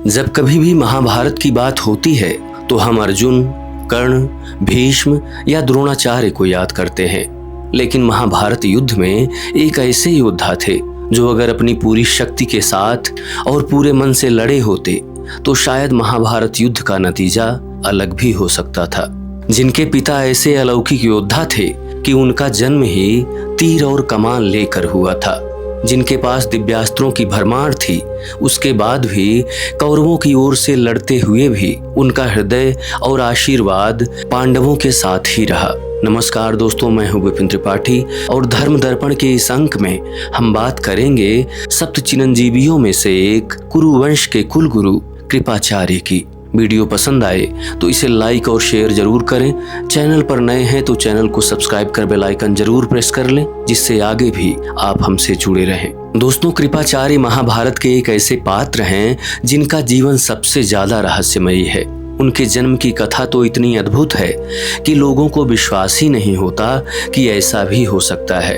जब कभी भी महाभारत की बात होती है तो हम अर्जुन, कर्ण, भीष्म या द्रोणाचार्य को याद करते हैं। लेकिन महाभारत युद्ध में एक ऐसे योद्धा थे जो अगर अपनी पूरी शक्ति के साथ और पूरे मन से लड़े होते तो शायद महाभारत युद्ध का नतीजा अलग भी हो सकता था। जिनके पिता ऐसे अलौकिक योद्धा थे कि उनका जन्म ही तीर और कमान लेकर हुआ था, जिनके पास दिव्यास्त्रों की भरमार थी, उसके बाद भी कौरवों की ओर से लड़ते हुए भी उनका हृदय और आशीर्वाद पांडवों के साथ ही रहा। नमस्कार दोस्तों, मैं हूं विपिन त्रिपाठी और धर्म दर्पण के इस अंक में हम बात करेंगे सप्त चिरंजीवियों में से एक कुरुवंश के कुल गुरु कृपाचार्य की। वीडियो पसंद आए तो इसे लाइक और शेयर जरूर करें। चैनल पर नए हैं तो चैनल को सब्सक्राइब कर बेल आइकन जरूर प्रेस कर लें, जिससे आगे भी आप हमसे जुड़े रहें। दोस्तों, कृपाचार्य महाभारत के एक ऐसे पात्र हैं जिनका जीवन सबसे ज्यादा रहस्यमयी है। उनके जन्म की कथा तो इतनी अद्भुत है कि लोगों को विश्वास ही नहीं होता कि ऐसा भी हो सकता है।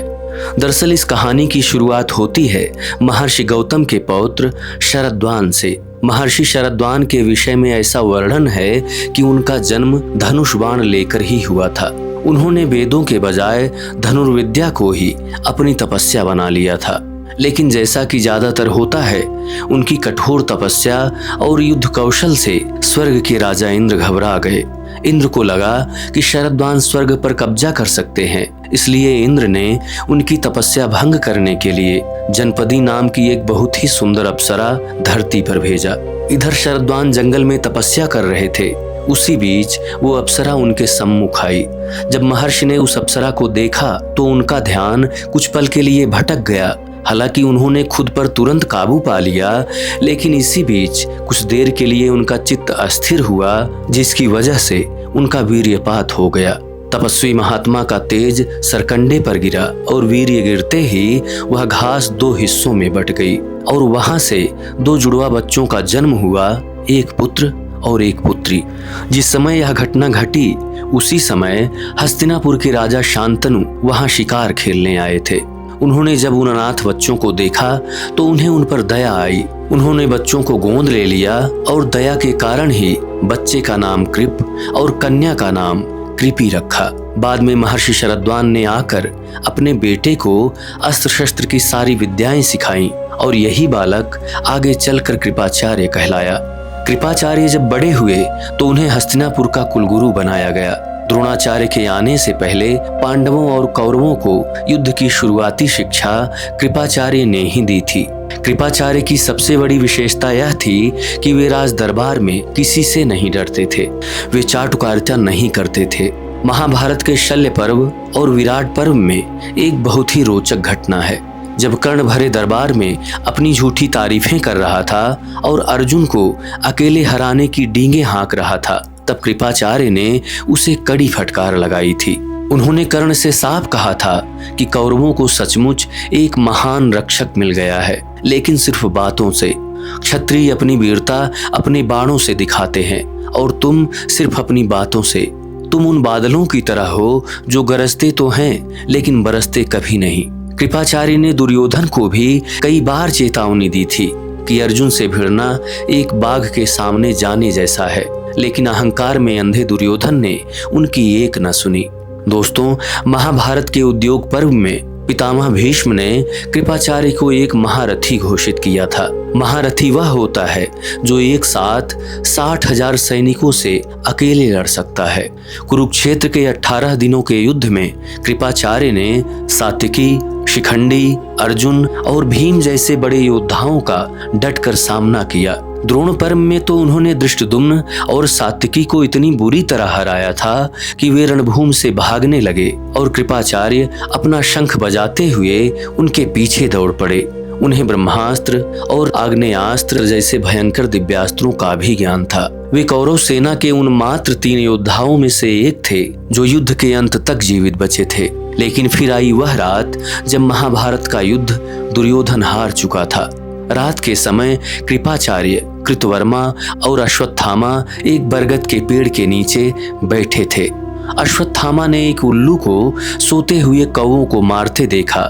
दरअसल इस कहानी की शुरुआत होती है महर्षि गौतम के पौत्र शरद्वान से। महर्षि शरद्वान के विषय में ऐसा वर्णन है कि उनका जन्म धनुष बाण लेकर ही हुआ था। उन्होंने वेदों के बजाय धनुर्विद्या को ही अपनी तपस्या बना लिया था। लेकिन जैसा कि ज्यादातर होता है, उनकी कठोर तपस्या और युद्ध कौशल से स्वर्ग के राजा इंद्र घबरा गए। इंद्र को लगा कि शरद्वान स्वर्ग पर कब्जा कर सकते हैं, इसलिए इंद्र ने उनकी तपस्या भंग करने के लिए जनपदी नाम की एक बहुत ही सुंदर अप्सरा धरती पर भेजा। इधर शरद्वान जंगल में तपस्या कर रहे थे, उसी बीच वो अप्सरा उनके सम्मुख आई। जब महर्षि ने उस अप्सरा को देखा तो उनका ध्यान कुछ पल के लिए भटक गया। हालांकि उन्होंने खुद पर तुरंत काबू पा लिया, लेकिन इसी बीच कुछ देर के लिए उनका चित्त अस्थिर हुआ, जिसकी वजह से उनका वीर्यपात हो गया। तपस्वी महात्मा का तेज सरकंडे पर गिरा और वीर्य गिरते ही वह घास दो हिस्सों में बट गई और वहां से दो जुड़वा बच्चों का जन्म हुआ, एक पुत्र और एक पुत्री। जिस समय यह घटना घटी उसी समय हस्तिनापुर के राजा शांतनु वहां शिकार खेलने आए थे। उन्होंने जब उन अनाथ बच्चों को देखा तो उन्हें उन पर दया आई। उन्होंने बच्चों को गोद ले लिया और दया के कारण ही बच्चे का नाम कृप और कन्या का नाम कृपी रखा। बाद में महर्षि शरद्वान ने आकर अपने बेटे को अस्त्र शस्त्र की सारी विद्याएं सिखाईं और यही बालक आगे चलकर कृपाचार्य कहलाया। कृपाचार्य जब बड़े हुए तो उन्हें हस्तिनापुर का कुलगुरु बनाया गया। द्रोणाचार्य के आने से पहले पांडवों और कौरवों को युद्ध की शुरुआती शिक्षा कृपाचार्य ने ही दी थी। कृपाचार्य की सबसे बड़ी विशेषता यह थी कि वे राज दरबार में किसी से नहीं डरते थे। वे चाटुकारिता नहीं करते थे। महाभारत के शल्य पर्व और विराट पर्व में एक बहुत ही रोचक घटना है। जब कर्ण भरे दरबार में अपनी झूठी तारीफें कर रहा था और अर्जुन को अकेले हराने की डींगे हाँक रहा था, तब कृपाचार्य ने उसे कड़ी फटकार लगाई थी। उन्होंने कर्ण से साफ कहा था कि कौरवों को सचमुच एक महान रक्षक मिल गया है, लेकिन सिर्फ बातों से। क्षत्रिय अपनी वीरता अपने बाणों से दिखाते हैं और तुम सिर्फ अपनी बातों से। तुम उन बादलों की तरह हो जो गरजते तो हैं लेकिन बरसते कभी नहीं। कृपाचार्य ने दुर्योधन को भी कई बार चेतावनी दी थी कि अर्जुन से भिड़ना एक बाघ के सामने जाने जैसा है, लेकिन अहंकार में अंधे दुर्योधन ने उनकी एक न सुनी। दोस्तों, महाभारत के उद्योग पर्व में पितामह भीष्म ने कृपाचार्य को एक महारथी घोषित किया था। महारथी वह होता है जो एक साथ 60,000 सैनिकों से अकेले लड़ सकता है। कुरुक्षेत्र के 18 दिनों के युद्ध में कृपाचार्य ने सात्विकी, शिखंडी, अर्जुन और भीम जैसे बड़े योद्धाओं का डटकर सामना किया। द्रोण पर्व में तो उन्होंने धृष्टद्युम्न और सात्विकी को इतनी बुरी तरह हराया था कि वे रणभूमि से भागने लगे और कृपाचार्य अपना शंख बजाते हुए उनके पीछे दौड़ पड़े। उन्हें ब्रह्मास्त्र और आग्नेयास्त्र जैसे भयंकर दिव्यास्त्रों का भी ज्ञान था। वे कौरव सेना के उन मात्र 3 योद्धाओं में से एक थे जो युद्ध के अंत तक जीवित बचे थे। लेकिन फिर आई वह रात जब महाभारत का युद्ध दुर्योधन हार चुका था। रात के समय कृपाचार्य, कृतवर्मा और अश्वत्थामा एक बरगद के पेड़ के नीचे बैठे थे। अश्वत्थामा ने एक उल्लू को सोते हुए कौवों को मारते देखा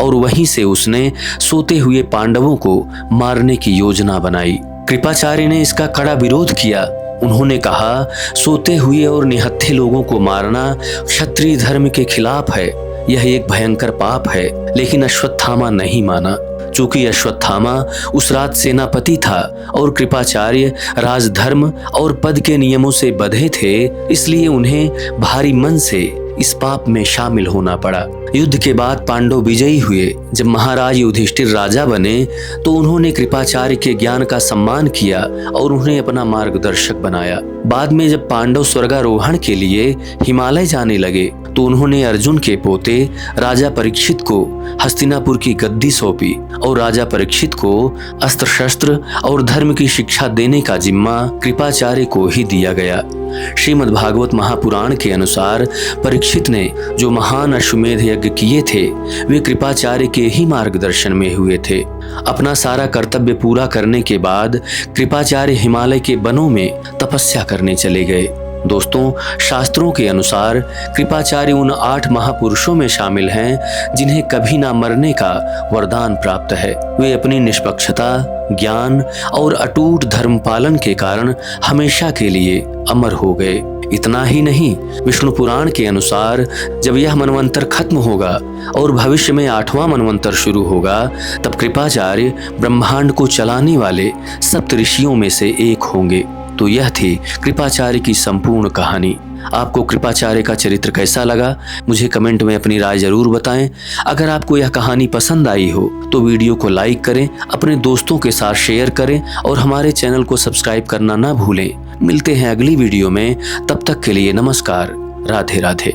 और वहीं से उसने सोते हुए पांडवों को मारने की योजना बनाई। कृपाचार्य ने इसका कड़ा विरोध किया। उन्होंने कहा, सोते हुए और निहत्थे लोगों को मारना क्षत्रिय धर्म के खिलाफ है, यह एक भयंकर पाप है। लेकिन अश्वत्थामा नहीं माना। चूंकि अश्वत्थामा उस रात सेनापति था और कृपाचार्य राजधर्म और पद के नियमों से बंधे थे, इसलिए उन्हें भारी मन से इस पाप में शामिल होना पड़ा। युद्ध के बाद पांडव विजयी हुए। जब महाराज युधिष्ठिर राजा बने तो उन्होंने कृपाचार्य के ज्ञान का सम्मान किया और उन्हें अपना मार्गदर्शक बनाया। बाद में जब पांडव स्वर्गारोहण के लिए हिमालय जाने लगे तो उन्होंने अर्जुन के पोते राजा परीक्षित को हस्तिनापुर की गद्दी सौंपी और राजा परीक्षित को अस्त्र शस्त्र और धर्म की शिक्षा देने का जिम्मा कृपाचार्य को ही दिया गया। श्रीमद् भागवत महापुराण के अनुसार परीक्षित ने जो महान अश्वमेध यज्ञ किए थे वे कृपाचार्य के ही मार्गदर्शन में हुए थे। अपना सारा कर्तव्य पूरा करने के बाद कृपाचार्य हिमालय के वनों में तपस्या करने चले गए। दोस्तों, शास्त्रों के अनुसार कृपाचार्य उन 8 महापुरुषों में शामिल हैं जिन्हें कभी ना मरने का वरदान प्राप्त है। वे अपनी निष्पक्षता, ज्ञान और अटूट धर्म पालन के कारण हमेशा के लिए अमर हो गए। इतना ही नहीं, विष्णु पुराण के अनुसार जब यह मनवंतर खत्म होगा और भविष्य में 8वां मनवंतर शुरू होगा, तब कृपाचार्य ब्रह्मांड को चलाने वाले सप्त ऋषियों में से एक होंगे। तो यह थी कृपाचार्य की संपूर्ण कहानी। आपको कृपाचार्य का चरित्र कैसा लगा, मुझे कमेंट में अपनी राय जरूर बताएं। अगर आपको यह कहानी पसंद आई हो तो वीडियो को लाइक करें, अपने दोस्तों के साथ शेयर करें और हमारे चैनल को सब्सक्राइब करना ना भूलें। मिलते हैं अगली वीडियो में, तब तक के लिए नमस्कार, राधे राधे।